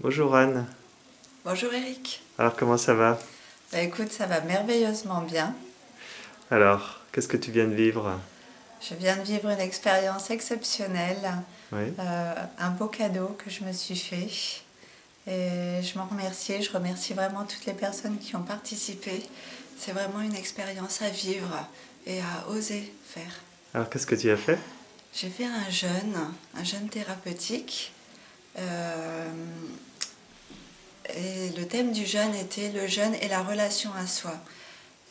Bonjour Anne. Bonjour Eric. Alors comment ça va? Bah écoute, ça va merveilleusement bien. Alors, qu'est-ce que tu viens de vivre? Je viens de vivre une expérience exceptionnelle, Oui. un beau cadeau que je me suis fait. Et je remercie vraiment toutes les personnes qui ont participé. C'est vraiment une expérience à vivre et à oser faire. Alors qu'est-ce que tu as fait? J'ai fait un jeûne thérapeutique. euh, et le thème du jeûne était le jeûne et la relation à soi.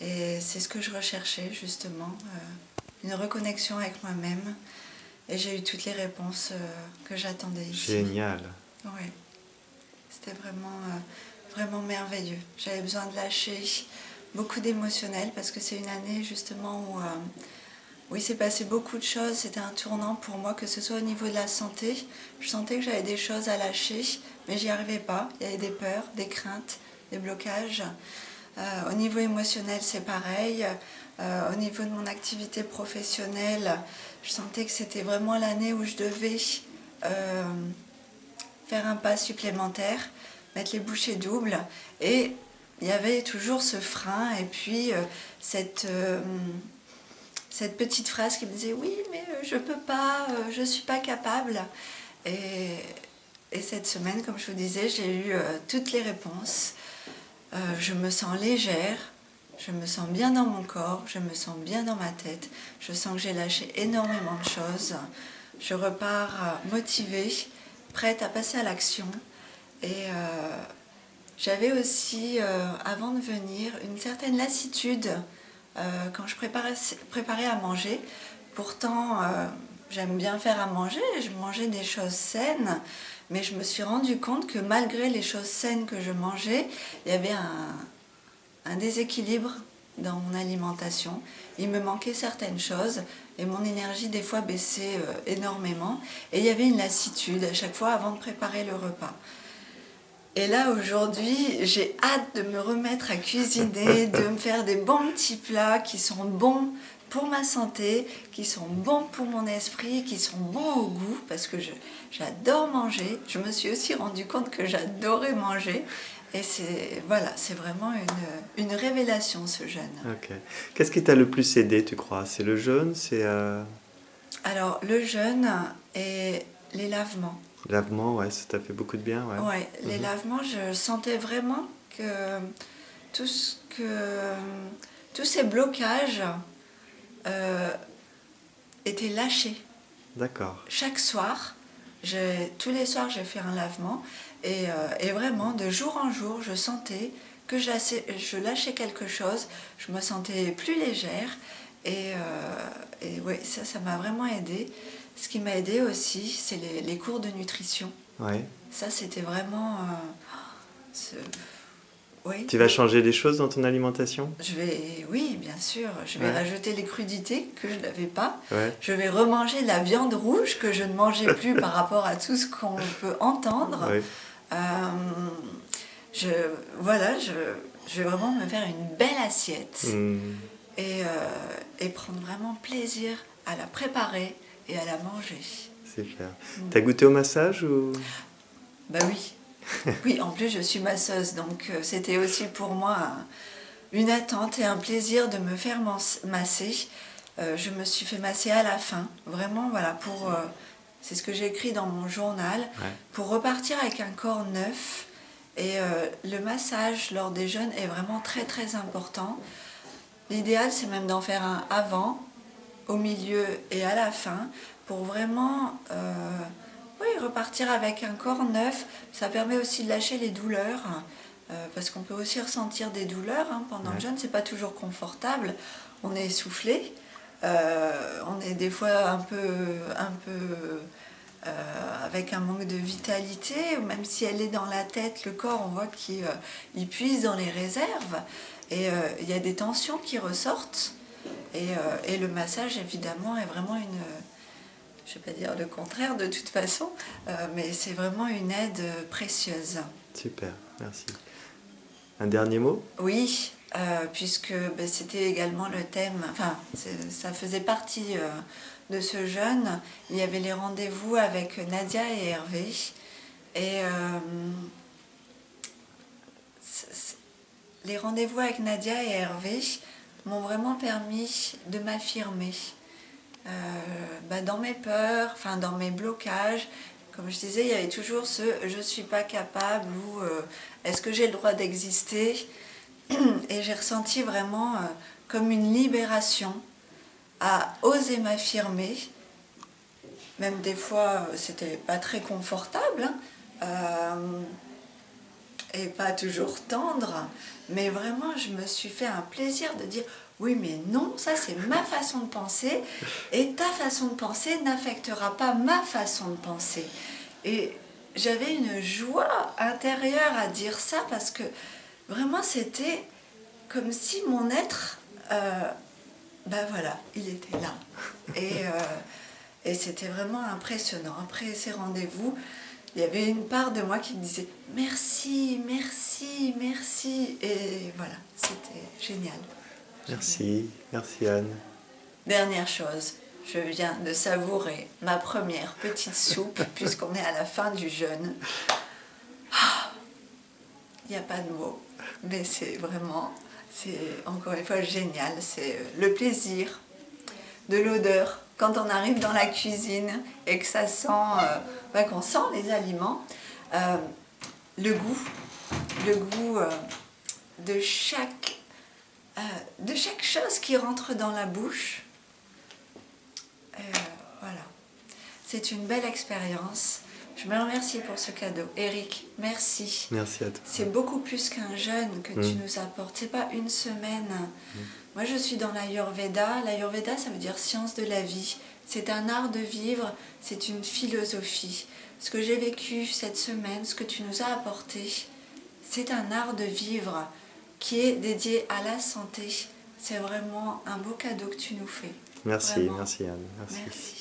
Et c'est ce que je recherchais justement, une reconnexion avec moi-même. Et j'ai eu toutes les réponses que j'attendais ici. Génial. Oui, c'était vraiment merveilleux. J'avais besoin de lâcher beaucoup d'émotionnel parce que c'est une année justement où il s'est passé beaucoup de choses. C'était un tournant pour moi, que ce soit au niveau de la santé. Je sentais que j'avais des choses à lâcher, mais j'y arrivais pas. Il y avait des peurs, des craintes, des blocages. Au niveau émotionnel, c'est pareil. Au niveau de mon activité professionnelle, je sentais que c'était vraiment l'année où je devais euh, faire un pas supplémentaire, mettre les bouchées doubles. Et il y avait toujours ce frein et puis cette petite phrase qui me disait oui, mais je peux pas, je suis pas capable. Et, et cette semaine, comme je vous disais, j'ai eu toutes les réponses. Je me sens légère, je me sens bien dans mon corps, je me sens bien dans ma tête, je sens que j'ai lâché énormément de choses. Je repars motivée, prête à passer à l'action. Et j'avais aussi, avant de venir, une certaine lassitude quand je préparais à manger. Pourtant, j'aime bien faire à manger, je mangeais des choses saines, mais je me suis rendu compte que malgré les choses saines que je mangeais, il y avait un déséquilibre dans mon alimentation. Il me manquait certaines choses et mon énergie des fois baissait énormément. Et il y avait une lassitude à chaque fois avant de préparer le repas. Et là, aujourd'hui, j'ai hâte de me remettre à cuisiner, de me faire des bons petits plats qui sont bons pour ma santé, qui sont bons pour mon esprit, qui sont bons au goût, parce que j'adore manger. Je me suis aussi rendu compte que j'adorais manger. Et c'est vraiment une révélation, ce jeûne. Ok. Qu'est-ce qui t'a le plus aidé, tu crois? C'est le jeûne? C'est Alors, le jeûne et les lavements. lavement, ouais, ça t'a fait beaucoup de bien, ouais. Ouais, les Mhm. lavements, je sentais vraiment que tout ce que tous ces blocages euh, étaient lâchés. D'accord. Chaque soir, tous les soirs, j'ai fait un lavement et vraiment, de jour en jour, je sentais que je lâchais quelque chose, je me sentais plus légère et ouais, ça m'a vraiment aidé. Ce qui m'a aidé aussi, c'est les cours de nutrition. Ouais. Ça, c'était vraiment... oui, Tu vas changer des choses dans ton alimentation? oui, bien sûr, je vais Ouais. rajouter les crudités que je n'avais pas. Ouais. Je vais remanger la viande rouge que je ne mangeais plus par rapport à tout ce qu'on peut entendre. Ouais. Euh, je, voilà, je vais vraiment me faire une belle assiette Hmm. et prendre vraiment plaisir à la préparer et à la manger. Super. T'as goûté au massage ou? Bah oui, oui, en plus je suis masseuse, donc c'était aussi pour moi une attente et un plaisir de me faire masser. Je me suis fait masser à la fin, vraiment, voilà, c'est ce que j'ai écrit dans mon journal, Ouais. pour repartir avec un corps neuf. Et le massage lors des jeûnes est vraiment très très important. L'idéal, c'est même d'en faire un avant, au milieu et à la fin, pour vraiment oui, repartir avec un corps neuf. Ça permet aussi de lâcher les douleurs, parce qu'on peut aussi ressentir des douleurs pendant le Ouais. jeûne, c'est pas toujours confortable. On est essoufflé, on est des fois un peu avec un manque de vitalité, ou même si elle est dans la tête, le corps, on voit qu'il puise dans les réserves, et il y a des tensions qui ressortent. Et le massage, évidemment, est vraiment je ne vais pas dire le contraire de toute façon, mais c'est vraiment une aide précieuse. Super, merci. Un dernier mot? Oui, puisque c'était également le thème, enfin, ça faisait partie de ce jeûne. Il y avait les rendez-vous avec Nadia et Hervé. Et les rendez-vous avec Nadia et Hervé m'ont vraiment permis de m'affirmer dans mes peurs, enfin dans mes blocages. Comme je disais, il y avait toujours ce « je ne suis pas capable » ou « est-ce que j'ai le droit d'exister ?» Et j'ai ressenti vraiment comme une libération à oser m'affirmer. Même des fois, c'était pas très confortable, et pas toujours tendre, mais vraiment, je me suis fait un plaisir de dire oui, mais non, ça c'est ma façon de penser, et ta façon de penser n'affectera pas ma façon de penser. Et j'avais une joie intérieure à dire ça parce que vraiment, c'était comme si mon être, voilà, il était là. Et c'était vraiment impressionnant. Après ces rendez-vous, il y avait une part de moi qui me disait « merci, merci, merci ». Et voilà, c'était génial. Merci, merci Anne. Dernière chose, je viens de savourer ma première petite soupe, puisqu'on est à la fin du jeûne. Il n'y a pas de mots, mais c'est vraiment, c'est encore une fois génial. C'est le plaisir de l'odeur. Quand on arrive dans la cuisine et que ça sent, qu'on sent les aliments, le goût de chaque chose qui rentre dans la bouche. Voilà, c'est une belle expérience. Je me remercie pour ce cadeau. Eric, merci. Merci à toi. C'est beaucoup plus qu'un jeûne que tu nous apportes. C'est pas une semaine. Moi, je suis dans l'Ayurveda. L'Ayurveda, ça veut dire science de la vie. C'est un art de vivre, c'est une philosophie. Ce que j'ai vécu cette semaine, ce que tu nous as apporté, c'est un art de vivre qui est dédié à la santé. C'est vraiment un beau cadeau que tu nous fais. Merci, Vraiment. merci Anne. Merci. Merci.